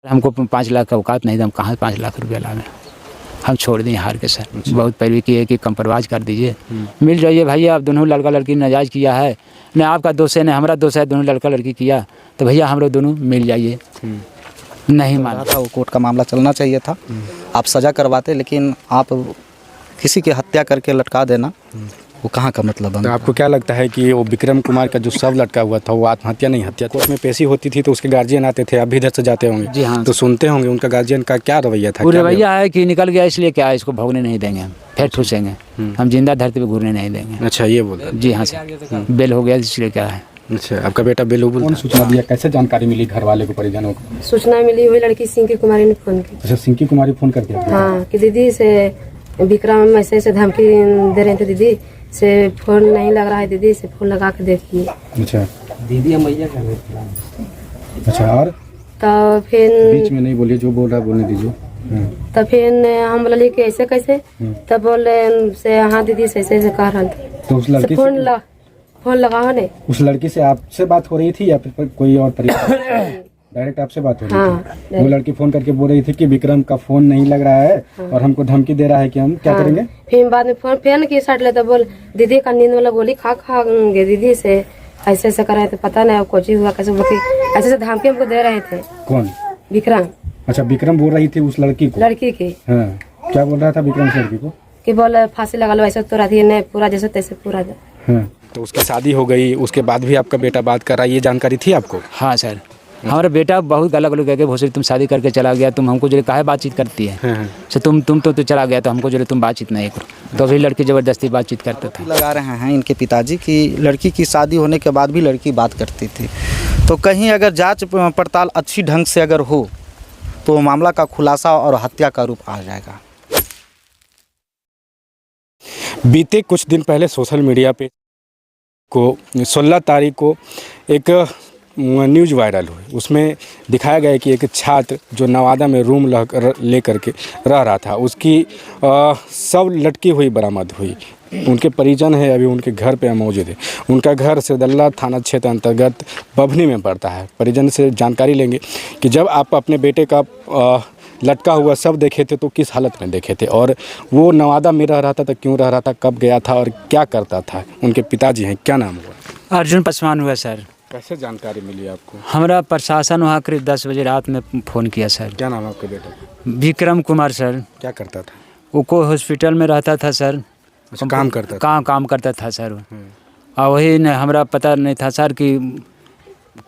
हमको 5 लाख का औकात नहीं था, हम कहाँ 5 लाख रुपया लावें। हम छोड़ दिए हार के सर। बहुत पैरवी की है कि कंप्रोमाइज़ कर दीजिए, मिल जाइए भैया। आप दोनों लड़का लड़की नाजायज़ किया है, न आपका दोष है न हमारा दोष है, दोनों लड़का लड़की किया तो भैया हम लोग दोनों मिल जाइए। नहीं माना था, वो कोर्ट का मामला चलना चाहिए था। आप सज़ा करवाते, लेकिन आप किसी की हत्या करके लटका देना, वो कहाँ का मतलब तो बनता? आपको क्या लगता है कि वो विक्रम कुमार का जो शव लटका हुआ था वो आत्महत्या नहीं हत्या? कोर्ट में पेशी होती थी तो उसके गार्जियन आते थे, अभी इधर से जाते होंगे। जी हाँ। तो सुनते होंगे उनका गार्जियन का क्या रवैया था? वो रवैया है कि निकल गया इसलिए क्या इसको भोगने नहीं देंगे, हम फिर ठूसेंगे, हम जिंदा धरती पे घूरने नहीं देंगे। अच्छा, ये बोल। जी हाँ सर, बेल हो गया इसलिए क्या है। अच्छा, आपका बेटा बेलूबुल कौन सूचना दिया, कैसे जानकारी मिली घर वाले को, परिजनों को? सूचना मिली हुई लड़की सिंकी कुमारी ने फोन की। अच्छा, सिंकी कुमारी फोन कर दिया? हाँ, कि दीदी से विक्रम ऐसे धमकी दे रहे थे, दीदी से फोन नहीं लग रहा है, दीदी से फोन लगा के देखिए। अच्छा, दीदी हम भैया कर रहे। अच्छा, और तो फिर बीच में नहीं बोलिए, जो बोल रहा है बोलने दीजिए। तो फिर हम बोले कि ऐसे कैसे, तब बोले से हाँ दीदी से ऐसे कह रहा था। तो उस लड़की से फोन लगाओ ने। उस लड़की से आपसे बात हो रही थी या फिर कोई और तरीका? डायरेक्ट आपसे बात हो रही थी? वो लड़की फोन करके बोल रही थी कि विक्रम का फोन नहीं लग रहा है और हमको धमकी दे रहा है कि हम क्या करेंगे। फिर बाद में फोन फेन की साइड ले तो बोल दीदी का नींद वाला गोली खाएंगे दीदी से ऐसे ऐसे कर रहे थे, पता नहीं कोची हुआ कैसे, ऐसे ऐसे धमकी हमको दे रहे थे। कौन? विक्रम। अच्छा, विक्रम बोल रही थी उस लड़की को? लड़की की। हाँ, क्या बोल रहा था विक्रम से लड़की को? कि बोले फांसी लगा लो, ऐसा तो रही नहीं पूरा जैसे तैसे पूरा। हाँ, तो उसकी शादी हो गई, उसके बाद भी आपका बेटा बात कर रहा है, ये जानकारी थी आपको? हाँ सर, हमारा बेटा बहुत गलत गलत कह के भोसड़ी तुम शादी करके चला गया, तुम हमको जो काहे बातचीत करती है सर, तुम तो चला गया तो हमको जो तुम बातचीत नहीं करो, तो अभी लड़की ज़बरदस्ती बातचीत करते थे। लगा रहे हैं इनके पिताजी की लड़की की शादी होने के बाद भी लड़की बात करती थी, तो कहीं अगर जांच पड़ताल अच्छी ढंग से अगर हो तो मामला का खुलासा और हत्या का रूप आ जाएगा। बीते कुछ दिन पहले सोशल मीडिया पे 16 तारीख को एक न्यूज़ वायरल हुई। उसमें दिखाया गया कि एक छात्र जो नवादा में रूम ले करके रह रहा था, उसकी शव लटकी हुई बरामद हुई। उनके परिजन है अभी उनके घर पे मौजूद है। उनका घर सिरदल्ला थाना क्षेत्र अंतर्गत बभनी में पड़ता है। परिजन से जानकारी लेंगे कि जब आप अपने बेटे का लटका हुआ शव देखे थे तो किस हालत में देखे थे, और वो नवादा में रह रहा था तो क्यों रह रहा था, कब गया था और क्या करता था। उनके पिताजी हैं, क्या नाम हुआ? अर्जुन पासवान हुआ सर। कैसे जानकारी मिली आपको? हमारा प्रशासन वहाँ करीब 10 बजे रात में फ़ोन किया सर। क्या नाम है आपके बेटे का? विक्रम कुमार सर। क्या करता था वो को हॉस्पिटल में रहता था सर। अच्छा, काम करता था? काम करता था सर। और वही ने हमारा पता नहीं था सर कि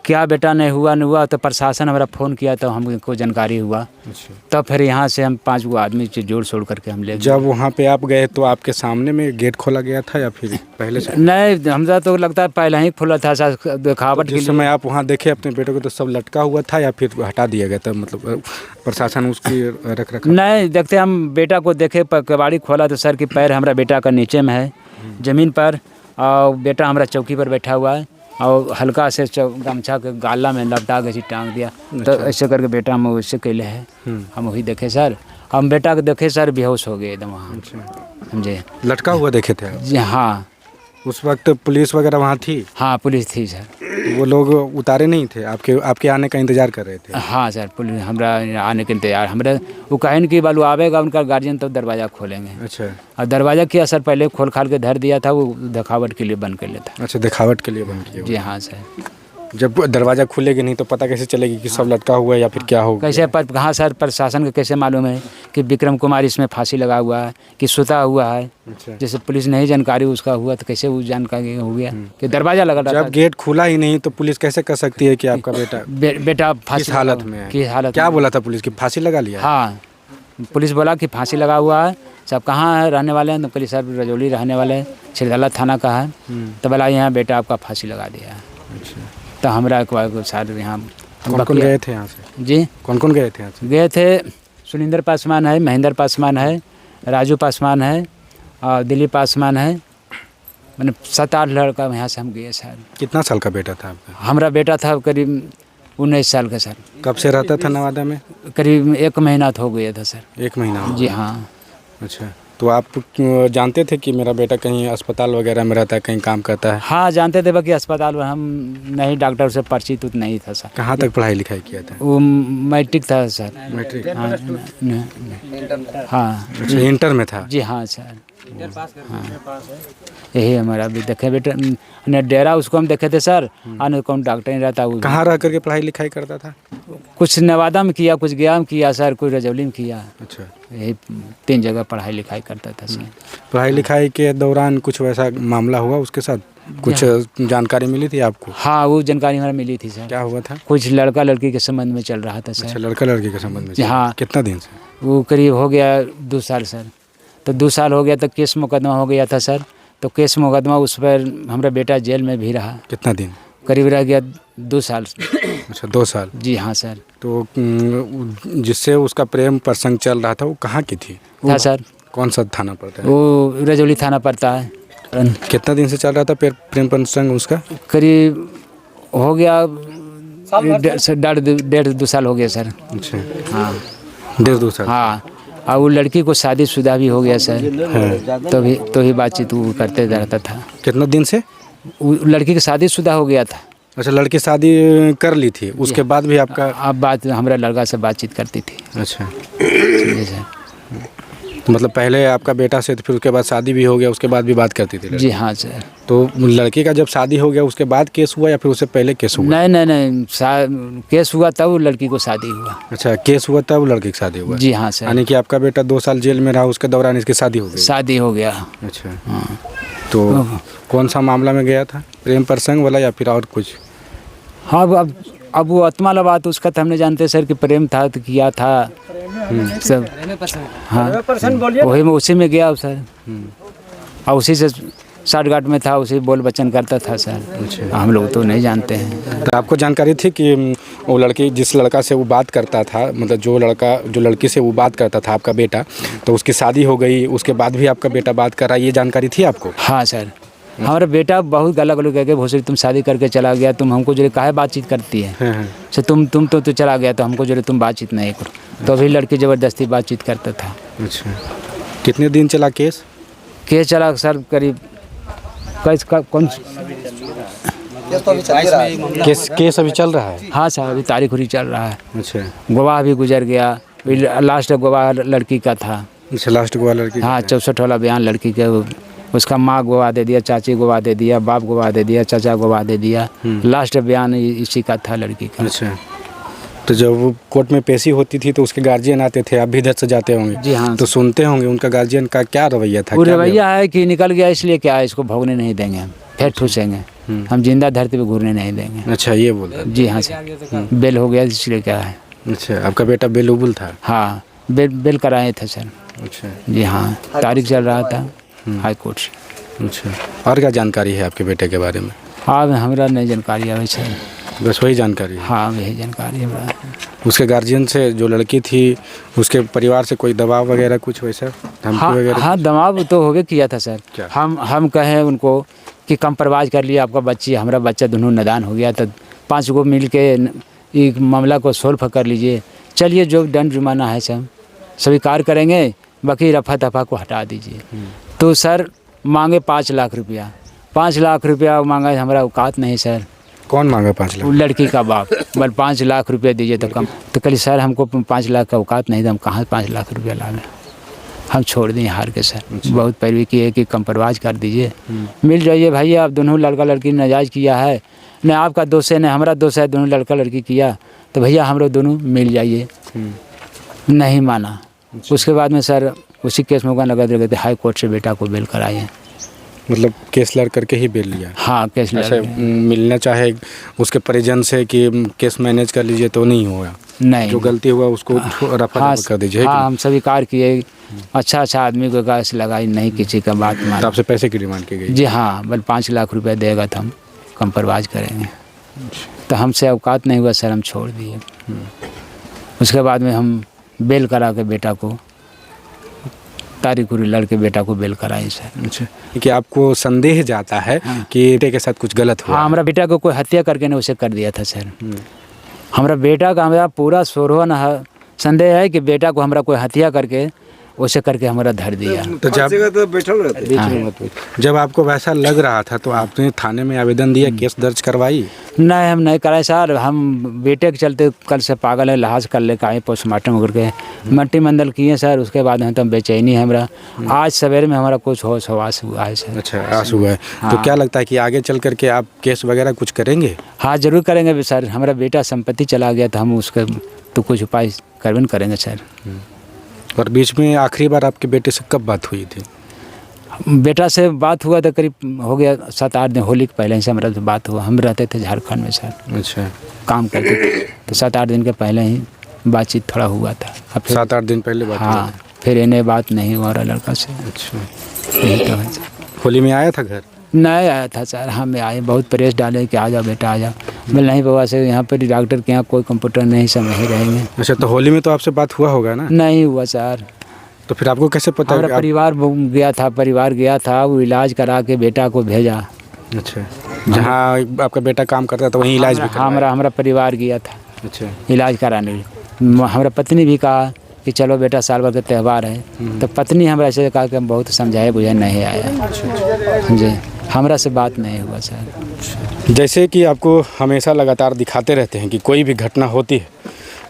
क्या बेटा नहीं हुआ तो प्रशासन हमारा फ़ोन किया तो हमको जानकारी हुआ। अच्छा, तब फिर यहाँ से हम 5 गो आदमी से जोड़ शोड़ करके हम ले गए। जब वहाँ पे आप गए तो आपके सामने में गेट खोला गया था या फिर पहले से? नहीं, हमसे तो लगता है पहले ही खुला था सर, दिखावट के जिस समय आप वहाँ देखे अपने बेटे को तो सब लटका हुआ था या फिर हटा दिया गया था, मतलब प्रशासन उसकी रख रखा? नहीं, देखते हम बेटा को देखे, कबाड़ी खोला तो सर की पैर हमारा बेटा का नीचे में है ज़मीन पर, और बेटा हमारा चौकी पर बैठा हुआ है और हल्का से गमछा के गाला में लपटा के टांग दिया। तो ऐसे करके बेटा हम उससे कैले है, हम वही देखे सर। हम बेटा को देखे सर, बेहोश हो गए एकदम वहाँ। समझे? लटका हुआ देखे थे आप? जी हाँ। उस वक्त पुलिस वगैरह वहाँ थी? हाँ, पुलिस थी सर। वो लोग उतारे नहीं थे? आपके आने का इंतजार कर रहे थे? हाँ सर, पुलिस हमारा आने के इंतजार, हमारा वो कहन कि बालू आवेगा उनका गार्जियन तो दरवाज़ा खोलेंगे। अच्छा, और दरवाज़ा किया सर, पहले खोल खाल के धर दिया था, वो दिखावट के लिए बंद कर लेता। अच्छा, दिखावट के लिए बंद किया? जी हाँ सर। जब दरवाज़ा खुलेगी नहीं तो पता कैसे चलेगी कि सब लटका हुआ है या फिर क्या होगा? कैसे पर कहाँ सर, प्रशासन को कैसे मालूम है कि विक्रम कुमार इसमें फांसी लगा हुआ है कि सुता हुआ है? अच्छा, जैसे पुलिस नहीं जानकारी उसका हुआ तो कैसे वो जानकारी हो गया कि दरवाज़ा लगा था? जब गेट खुला ही नहीं तो पुलिस कैसे कर सकती है कि आपका बेटा बेटा फांसी किस हालत में है? किस हालत? क्या बोला था पुलिस की फांसी लगा लिया? हाँ, पुलिस बोला कि फांसी लगा हुआ है। सब कहाँ है रहने वाले हैं? तो पुलिस सर रजौली रहने वाले हैं, सिरदल्ला थाना का है। तो बोला यहाँ बेटा आपका फांसी लगा दिया है। अच्छा, तो हमारा सर यहाँ कौन कौन गए थे यहाँ से? जी, कौन कौन गए थे यहाँ से? गए थे सुनिंदर पासवान है, महेंद्र पासवान है, राजू पासवान है और दिलीप पासवान है। मैंने 7-8 लड़का यहाँ से हम गए सर। कितना साल का बेटा था आपका? हमारा बेटा था करीब 19 साल का सर। कब से रहता था नवादा में? करीब 1 महीना तो हो गया था सर। 1 महीना? जी हाँ। अच्छा, तो आप जानते थे कि मेरा बेटा कहीं अस्पताल वगैरह में रहता है, कहीं काम करता है? हाँ जानते थे बाकी अस्पताल में हम नहीं, डॉक्टर से परिचित नहीं था सर। कहाँ तक पढ़ाई लिखाई किया था? वो मैट्रिक था सर। मैट्रिक? हाँ हाँ अच्छा, इंटर में था? जी हाँ सर। हाँ यही हमारा भी देखे बेटा ने डेरा उसको हम देखे थे सर। आने कौन डॉक्टर नहीं रहता वो। कहाँ रह करके पढ़ाई लिखाई करता था? कुछ नवादा में किया, कुछ गया में किया सर, कुछ रजौली में किया। अच्छा, यही 3 जगह पढ़ाई लिखाई करता था सर। पढ़ाई लिखाई के दौरान कुछ वैसा मामला हुआ उसके साथ? कुछ जानकारी मिली थी आपको? हाँ वो जानकारी हमारा मिली थी सर। क्या हुआ था? कुछ लड़का लड़की के संबंध में चल रहा था अच्छा, सर। लड़का लड़की के संबंध में? हाँ। कितना दिन से? वो करीब हो गया 2 साल सर। तो 2 साल हो गया तो केस मुकदमा हो गया था सर। तो केस मुकदमा उस पर हमारा बेटा जेल में भी रहा। कितना दिन? करीब रह गया 2 साल। अच्छा, 2 साल। जी हाँ सर। तो जिससे उसका प्रेम प्रसंग चल रहा था वो कहाँ की थी? था सर। कौन सा थाना पड़ता है? वो रजौली थाना पड़ता है। कितना दिन से चल रहा था प्रेम प्रसंग उसका? करीब हो गया 1.5-2 साल हो गया सर। अच्छा, हाँ 1.5-2 साल। हाँ। और वो लड़की को शादीशुदा भी हो गया सर। तो ही बातचीत वो करते रहता था। कितना दिन से? वो लड़की की शादीशुदा हो गया था। अच्छा, लड़की शादी कर ली थी, उसके बाद भी आपका? अब बात हमारा लड़का से बातचीत करती थी। अच्छा, जी सर। तो मतलब पहले आपका बेटा से, तो फिर उसके बाद शादी भी हो गया, उसके बाद भी बात करती थी लड़की? जी हाँ सर। तो लड़की का जब शादी हो गया उसके बाद केस हुआ या फिर उससे पहले केस हुआ? नहीं केस हुआ तब वो लड़की को शादी हुआ। अच्छा, केस हुआ तब लड़की की शादी हुआ? जी हाँ सर। यानी कि आपका बेटा 2 साल जेल में रहा, उसके दौरान इसकी शादी हो गई? शादी हो गया। अच्छा, तो कौन सा मामला में गया था? प्रेम प्रसंग वाला या फिर और कुछ? हाँ अब वो आत्मा वाला बात उसका तो हमने जानते सर कि प्रेम था तो किया था सब। हाँ वही में उसी में गया सर। और उसी से साठगांठ में था, उसी बोल बचन करता था सर। हम लोग तो नहीं जानते हैं। तो आपको जानकारी थी कि वो लड़की जिस लड़का से वो बात करता था, मतलब जो लड़की से वो बात करता था आपका बेटा, तो उसकी शादी हो गई, उसके बाद भी आपका बेटा बात कर रहा है, ये जानकारी थी आपको? हाँ सर। हमारा बेटा बहुत गला गलू कह के भोसड़ी तुम शादी करके चला गया, तुम हमको जो काहे बातचीत करती है सर, तुम तो चला गया तो हमको जो तुम बातचीत नहीं करो। तो अभी लड़की ज़बरदस्ती बातचीत करता था। अच्छा, कितने दिन चला केस? केस चला सर करीब कौन केस अभी चल रहा है? हाँ सर अभी तारीख हुई चल रहा है। अच्छा, गवाह भी गुजर गया, लास्ट गवाह लड़की का था। अच्छा, लास्ट गवाह लड़की? हाँ 64 वाला बयान लड़की के, उसका माँ गवाह दे दिया, चाची गवाह दे दिया, बाप गवाह दे दिया, चाचा गवाह दे दिया। लास्ट बयान इसी का था लड़की का। अच्छा, तो जब वो कोर्ट में पेशी होती थी तो उसके गार्जियन आते थे, आप भी इधर से जाते होंगे? जी हाँ। तो सुनते होंगे उनका गार्जियन का क्या रवैया था? वो रवैया है कि निकल गया इसलिए क्या है, इसको भोगने नहीं देंगे हम, फिर ठूसेंगे हम, जिंदा धरती पे घूरने नहीं देंगे। अच्छा, ये बोलता? जी हाँ सर। बेल हो गया इसलिए क्या है। अच्छा, आपका बेटा बेलुबुल था? हाँ बेल कराए थे सर। अच्छा जी हाँ, तारीख चल रहा था हाई कोर्ट से। अच्छा, और क्या जानकारी है आपके बेटे के बारे में? हाँ हमरा नहीं जानकारी है सर। बस वही जानकारी है? हाँ वही जानकारी है। उसके गार्जियन से जो लड़की थी उसके परिवार से कोई दबाव वगैरह कुछ वैसा धमकी वगैरह? हाँ दबाव तो होवे किया था सर। क्या? हम कहे उनको कि कम परवाज कर लिया आपका बच्ची, हमारा बच्चा दोनों नादान हो गया, तो 5 गो मिल के एक मामला को सोल्व कर लीजिए, चलिए जो दंड जुर्माना है सब स्वीकार करेंगे, बाकी रफा दफा को हटा दीजिए। तो सर मांगे 5 लाख रुपया, 5 लाख रुपया मांगा, हमारा औकात नहीं सर। कौन मांगा 5 लाख? लड़की का बाप बल 5 लाख रुपया दीजिए तो कम। तो कल सर हमको 5 लाख का औकात नहीं था, हम कहाँ 5 लाख रुपया लावे, हम छोड़ दें हार के सर। बहुत पैरवी की है कि कम परवाज कर दीजिए, मिल जाइए भाई, आप दोनों लड़का लड़की नाजायज़ किया है, न आपका दोष है न हमारा दोष है, दोनों लड़का लड़की किया तो भैया हम लोग दोनों मिल जाइए। नहीं माना। उसके बाद में सर उसी केस में नगद लगते हाई कोर्ट से बेटा को बेल कराए। मतलब केस लड़ करके ही बेल लिया? हाँ केस लड़। मिलना चाहे उसके परिजन से कि केस मैनेज कर लीजिए तो नहीं होगा? नहीं, जो गलती हुआ उसको रफा कर दीजिए। हाँ हम स्वीकार किए, अच्छा आदमी को गैस लगाई, नहीं किसी का बात तो माना। आपसे पैसे की डिमांड की गई? जी हाँ, बल 5 लाख रुपया देगा तो हम कम परवाज करेंगे। तो हमसे औकात नहीं हुआ सर, हम छोड़ दिए। उसके बाद में हम बेल करा के बेटा को, तारीख लड़के बेटा को बेल कराई सर। अच्छा, कि आपको संदेह जाता है कि बेटे के साथ कुछ गलत हुआ? हाँ, हमारा बेटा को कोई हत्या करके ने उसे कर दिया था सर। हमारा बेटा का हमारा पूरा सोरहो न संदेह है कि बेटा को हमारा कोई हत्या करके वैसे करके हमारा धर दिया। तो जब आपको वैसा लग रहा था तो आपने थाने में आवेदन दिया, केस दर्ज करवाई? नहीं, हम नहीं कराए सर। हम बेटे के चलते कल से पागल है, लहाज कर ले आए पोस्टमार्टम करके मट्टी मंडल किए सर। उसके बाद हम तो बेचैनी है हमारा। आज सवेरे में हमारा कुछ होश हवास हुआ है सर। अच्छा, आस हुआ है। तो क्या लगता है कि आगे चल करके आप केस वगैरह कुछ करेंगे? हाँ जरूर करेंगे सर। हमारा बेटा संपत्ति चला गया था, हम उसके तो कुछ उपाय करबन करेंगे सर। और बीच में आखिरी बार आपके बेटे से कब बात हुई थी? बेटा से बात हुआ था करीब हो गया 7-8 दिन, होली के पहले से हमारा तो बात हुआ। हम रहते थे झारखंड में सर, अच्छा, काम करते थे, तो 7-8 दिन के पहले ही बातचीत थोड़ा हुआ था। अब फिर 7-8 दिन पहले बात हुई? हाँ, फिर इन्हें बात नहीं हुआ रहा लड़का से। अच्छा, यही तो है सर। होली में आया था घर? नहीं आया था सर। हम आए, बहुत प्रेस डाले कि आ जाओ बेटा आ जाओ। बोले नहीं बाबा से, यहाँ पर डॉक्टर के यहाँ कोई कंप्यूटर नहीं, समय ही रहेंगे। अच्छा, तो होली में तो आपसे बात हुआ होगा ना? नहीं हुआ सर। तो फिर आपको कैसे पता? हमारा परिवार गया था, वो इलाज करा के बेटा को भेजा। अच्छा, जहाँ आपका बेटा काम करता था वहीं इलाज भी करवाया? हमारा परिवार गया था अच्छा, इलाज कराने। हमारा पत्नी भी कहा कि चलो बेटा, साल भर का त्यौहार है। तो पत्नी हमरा ऐसे कहा कि हम बहुत समझाए बुझाए, नहीं आया जी। हमरा से बात नहीं हुआ सर। जैसे कि आपको हमेशा लगातार दिखाते रहते हैं कि कोई भी घटना होती है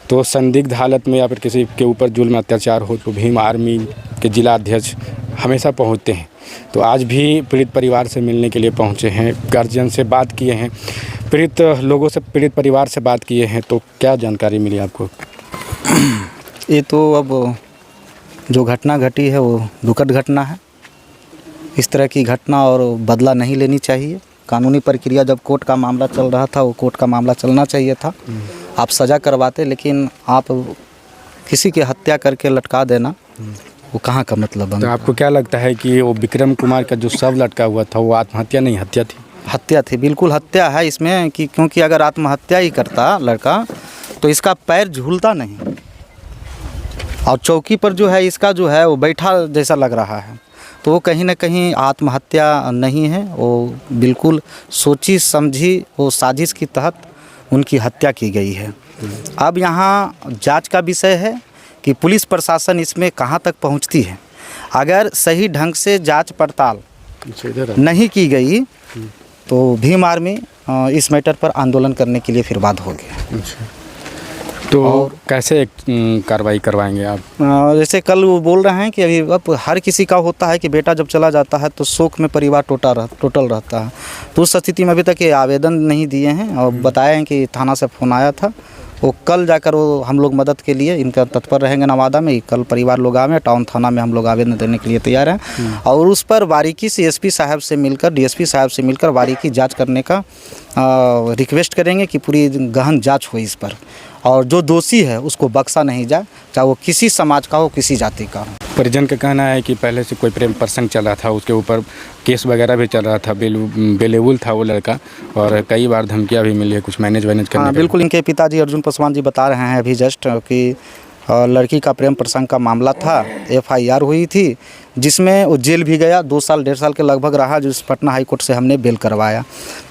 तो संदिग्ध हालत में या फिर किसी के ऊपर जुल्म अत्याचार हो तो भीम आर्मी के जिला अध्यक्ष हमेशा पहुंचते हैं। तो आज भी पीड़ित परिवार से मिलने के लिए पहुंचे हैं, गार्जियन से बात किए हैं, पीड़ित लोगों से, पीड़ित परिवार से बात किए हैं। तो क्या जानकारी मिली आपको? ये तो अब जो घटना घटी है वो दुखद घटना है। इस तरह की घटना और बदला नहीं लेनी चाहिए। कानूनी प्रक्रिया, जब कोर्ट का मामला चल रहा था, वो कोर्ट का मामला चलना चाहिए था। आप सज़ा करवाते, लेकिन आप किसी की हत्या करके लटका देना, वो कहाँ का मतलब तो बनता? आपको क्या लगता है कि वो विक्रम कुमार का जो शव लटका हुआ था वो आत्महत्या नहीं, हत्या थी? हत्या थी, बिल्कुल हत्या है इसमें कि क्योंकि अगर आत्महत्या ही करता लड़का तो इसका पैर झूलता नहीं, और चौकी पर जो है इसका जो है वो बैठा जैसा लग रहा है। तो वो कहीं ना कहीं आत्महत्या नहीं है, वो बिल्कुल सोची समझी वो साजिश के तहत उनकी हत्या की गई है। अब यहाँ जांच का विषय है कि पुलिस प्रशासन इसमें कहाँ तक पहुँचती है। अगर सही ढंग से जांच पड़ताल नहीं की गई तो भीम आर्मी इस मैटर पर आंदोलन करने के लिए फिर बात होगी। तो कैसे कार्रवाई करवाएंगे आप? जैसे कल वो बोल रहे हैं कि अभी अब हर किसी का होता है कि बेटा जब चला जाता है तो शोक में परिवार टोटल रहता है। तो उस स्थिति में अभी तक ये आवेदन नहीं दिए हैं और बताए हैं कि थाना से फ़ोन आया था। वो कल जाकर वो हम लोग मदद के लिए इनका तत्पर रहेंगे नवादा में। कल परिवार लोग आए, टाउन थाना में हम लोग आवेदन देने के लिए तैयार हैं और उस पर बारीकी से एसपी साहब से मिलकर, डीएसपी साहब से मिलकर बारीकी जांच करने का रिक्वेस्ट करेंगे कि पूरी गहन जांच हो इस पर, और जो दोषी है उसको बख्शा नहीं जाए, चाहे वो किसी समाज का हो, किसी जाति का हो। परिजन का कहना है कि पहले से कोई प्रेम प्रसंग चल रहा था, उसके ऊपर केस वगैरह भी चल रहा था, बेलेबुल था वो लड़का, और कई बार धमकियां भी मिली है कुछ मैनेज करने का। बिल्कुल, इनके पिताजी अर्जुन पासवान जी बता रहे हैं अभी जस्ट कि लड़की का प्रेम प्रसंग का मामला था, एफआईआर हुई थी जिसमें वो जेल भी गया, 2 साल 1.5 साल के लगभग रहा, जिस पटना हाई कोर्ट से हमने बेल करवाया।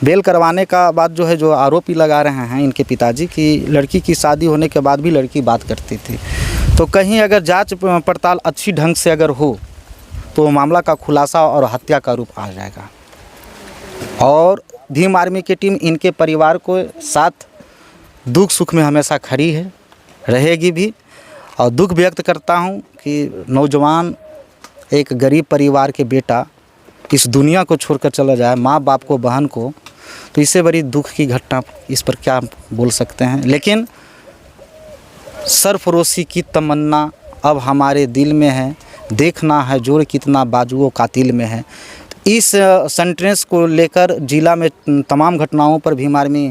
बेल करवाने का बाद जो है जो आरोपी लगा रहे हैं इनके पिताजी कि लड़की की शादी होने के बाद भी लड़की बात करती थी। तो कहीं अगर जांच पड़ताल अच्छी ढंग से अगर हो तो मामला का खुलासा और हत्या का रूप आ जाएगा। और भीम आर्मी की टीम इनके परिवार को साथ दुख सुख में हमेशा खड़ी है, रहेगी भी। और दुख व्यक्त करता हूं कि नौजवान एक गरीब परिवार के बेटा इस दुनिया को छोड़कर चला जाए, माँ बाप को, बहन को, तो इससे बड़ी दुख की घटना इस पर क्या बोल सकते हैं। लेकिन सरफरोशी की तमन्ना अब हमारे दिल में है, देखना है जोर कितना बाजुओं कातिल में है। इस सेंटेंस को लेकर जिला में तमाम घटनाओं पर भीम आर्मी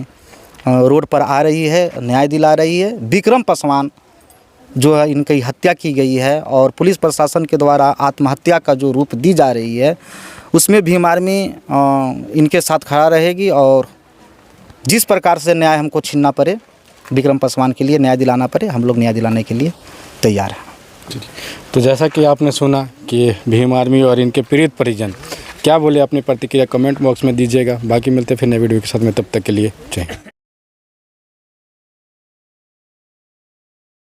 रोड पर आ रही है, न्याय दिला रही है। विक्रम पासवान जो है इनकी हत्या की गई है और पुलिस प्रशासन के द्वारा आत्महत्या का जो रूप दी जा रही है उसमें भीम आर्मी इनके साथ खड़ा रहेगी। और जिस प्रकार से न्याय हमको छीनना पड़े, विक्रम पासवान के लिए न्याय दिलाना पड़े, हम लोग न्याय दिलाने के लिए तैयार हैं। तो जैसा कि आपने सुना कि भीम आर्मी और इनके पीड़ित परिजन क्या बोले, अपनी प्रतिक्रिया कमेंट बॉक्स में दीजिएगा। बाकी मिलते फिर नए वीडियो के साथ में, तब तक के लिए जय हिंद।